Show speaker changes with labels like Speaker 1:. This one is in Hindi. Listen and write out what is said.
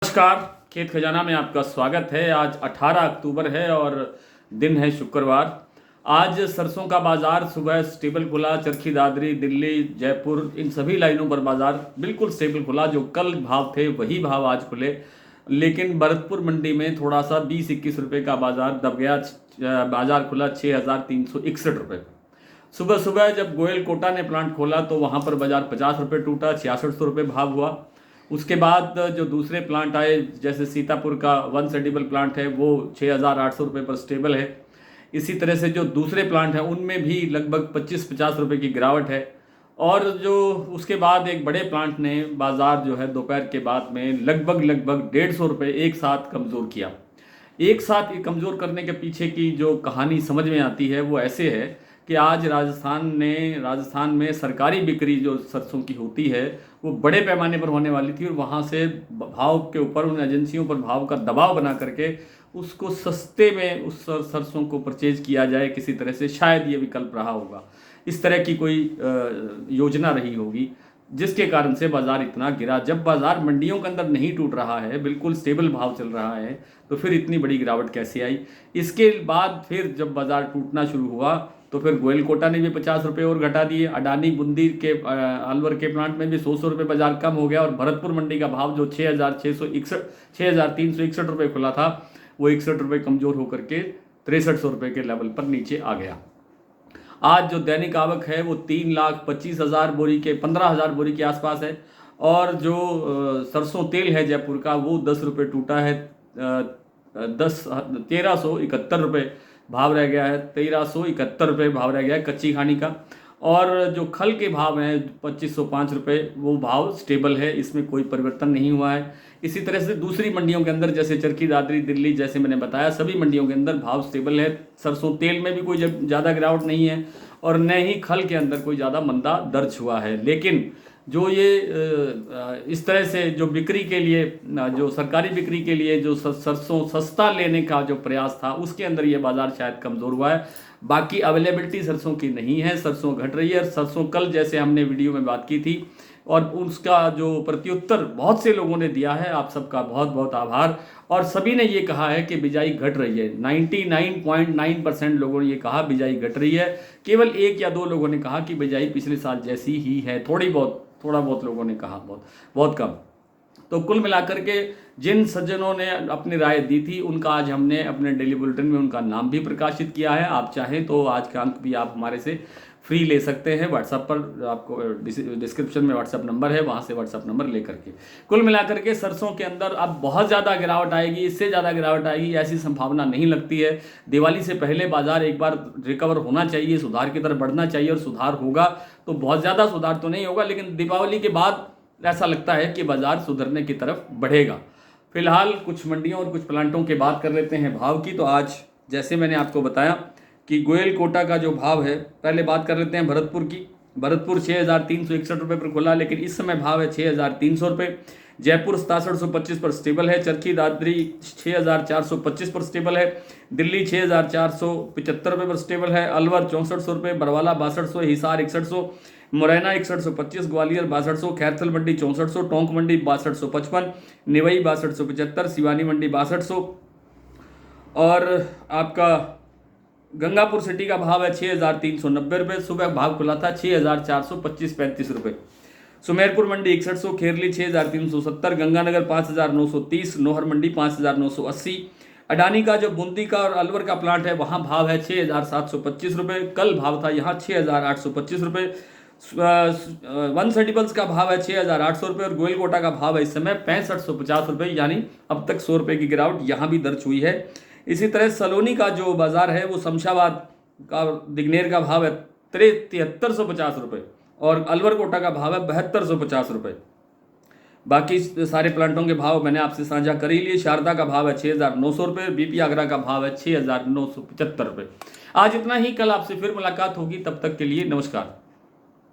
Speaker 1: नमस्कार। खेत खजाना में आपका स्वागत है। आज 18 अक्टूबर है और दिन है शुक्रवार। आज सरसों का बाजार सुबह स्टेबल खुला। चरखी दादरी, दिल्ली, जयपुर, इन सभी लाइनों पर बाजार बिल्कुल स्टेबल खुला। जो कल भाव थे वही भाव आज खुले, लेकिन भरतपुर मंडी में थोड़ा सा 20-21 रुपये का बाजार दब गया। बाजार खुला 6,361 रुपये। सुबह सुबह जब गोयल कोटा ने प्लांट खोला तो वहाँ पर बाजार 50 रुपये टूटा, 6600 रुपये भाव हुआ। उसके बाद जो दूसरे प्लांट आए, जैसे सीतापुर का वन सेडिबल प्लांट है वो 6,800 रुपये पर स्टेबल है। इसी तरह से जो दूसरे प्लांट हैं उनमें भी लगभग 25-50 रुपये की गिरावट है। और जो उसके बाद एक बड़े प्लांट ने बाजार जो है दोपहर के बाद में लगभग 150 रुपये एक साथ कमज़ोर किया। एक साथ ये कमज़ोर करने के पीछे की जो कहानी समझ में आती है वो ऐसे है कि आज राजस्थान में सरकारी बिक्री जो सरसों की होती है वो बड़े पैमाने पर होने वाली थी, और वहाँ से भाव के ऊपर उन एजेंसियों पर भाव का दबाव बना करके उसको सस्ते में उस सरसों को परचेज किया जाए किसी तरह से। शायद ये विकल्प रहा होगा, इस तरह की कोई योजना रही होगी, जिसके कारण से बाजार इतना गिरा। जब बाजार मंडियों के अंदर नहीं टूट रहा है, बिल्कुल स्टेबल भाव चल रहा है, तो फिर इतनी बड़ी गिरावट कैसे आई। इसके बाद फिर जब बाजार टूटना शुरू हुआ तो फिर गोयल कोटा ने भी 50 रुपये और घटा दिए। अडानी बूंदी के अलवर के प्लांट में भी 100 रुपये बाजार कम हो गया, और भरतपुर मंडी का भाव जो 6,361 रुपये खुला था वो 61 रुपये कमज़ोर होकर के 6300 रुपये के लेवल पर नीचे आ गया। आज जो दैनिक आवक है वो 3,25,000 बोरी के 15,000 बोरी के आसपास है, और जो सरसों तेल है जयपुर का वो 10 रुपये टूटा है। 1371 रुपये भाव रह गया है। 1371 रुपये भाव रह गया है कच्ची खानी का। और जो खल के भाव हैं 2505 रुपये, वो भाव स्टेबल है, इसमें कोई परिवर्तन नहीं हुआ है। इसी तरह से दूसरी मंडियों के अंदर जैसे चरखी दादरी, दिल्ली, जैसे मैंने बताया, सभी मंडियों के अंदर भाव स्टेबल है। सरसों तेल में भी कोई ज़्यादा गिरावट नहीं है, और न ही खल के अंदर कोई ज़्यादा मंदा दर्ज हुआ है। लेकिन जो ये इस तरह से जो बिक्री के लिए, जो सरकारी बिक्री के लिए जो सरसों सस्ता लेने का जो प्रयास था, उसके अंदर ये बाजार शायद कमज़ोर हुआ है। बाकी अवेलेबिलिटी सरसों की नहीं है, सरसों घट रही है। सरसों कल जैसे हमने वीडियो में बात की थी, और उसका जो प्रत्युत्तर बहुत से लोगों ने दिया है, आप सबका बहुत बहुत आभार। और सभी ने ये कहा है कि बिजाई घट रही है। 99.9% लोगों ने ये कहा बिजाई घट रही है। केवल 1 या 2 लोगों ने कहा कि बिजाई पिछले साल जैसी ही है। थोड़ा बहुत लोगों ने कहा, बहुत कम। तो कुल मिलाकर के जिन सज्जनों ने अपनी राय दी थी उनका आज हमने अपने डेली बुलेटिन में उनका नाम भी प्रकाशित किया है। आप चाहें तो आज का अंक भी आप हमारे से फ्री ले सकते हैं। व्हाट्सएप पर आपको डिस्क्रिप्शन में व्हाट्सएप नंबर है, वहाँ से व्हाट्सएप नंबर लेकर के। कुल मिलाकर के सरसों के अंदर अब बहुत ज़्यादा गिरावट आएगी, इससे ज़्यादा गिरावट आएगी ऐसी संभावना नहीं लगती है। दिवाली से पहले बाजार एक बार रिकवर होना चाहिए, सुधार की तरफ बढ़ना चाहिए, और सुधार होगा तो बहुत ज़्यादा सुधार तो नहीं होगा, लेकिन दीपावली के बाद ऐसा लगता है कि बाजार सुधरने की तरफ बढ़ेगा। फिलहाल कुछ मंडियों और कुछ प्लांटों की बात कर लेते हैं भाव की। तो आज जैसे मैंने आपको बताया कि गोयल कोटा का जो भाव है, पहले बात कर लेते हैं भरतपुर की। भरतपुर 6,361 रुपये पर खुला, लेकिन इस समय भाव है 6,300 रुपये। जयपुर 6725 पर स्टेबल है। चरखी दादरी 6,425 पर स्टेबल है। दिल्ली 6,475 रुपये पर स्टेबल है। अलवर 6400 रुपये, बरवाला 6200, हिसार 6100, मुरैना 6125, ग्वालियर 6200, खैरथल मंडी 6400, टोंक मंडी 6255, निवई 6275, सिवानी मंडी 6200, और आपका गंगापुर सिटी का भाव है 6,390 रुपये। सुबह भाव खुला था 6,425-35 रुपये। सुमेरपुर मंडी 6100, खेरली 6,370, गंगानगर 5,930, नोहर मंडी 5,980। अडानी का जो बूंदी का और अलवर का प्लांट है वहाँ भाव है 6,725 रुपये। कल भाव था यहाँ 6,825 रुपये। वन सेडिबल्स का भाव है 6,800 रुपये, और गोयल कोटा का भाव है इस समय 6550 रुपये, यानी अब तक 100 रुपये की गिरावट यहाँ भी दर्ज हुई है। इसी तरह सलोनी का जो बाजार है वो शमशाबाद का दिग्नेर का भाव है 7350 रुपये, और अलवर कोटा का भाव है 7250 रुपये। बाकी सारे प्लांटों के भाव मैंने आपसे साझा कर ही लिए। शारदा का भाव है 6,900 रुपये, बीपी आगरा का भाव है 6,975 रुपये। आज इतना ही, कल आपसे फिर मुलाकात होगी, तब तक के लिए नमस्कार।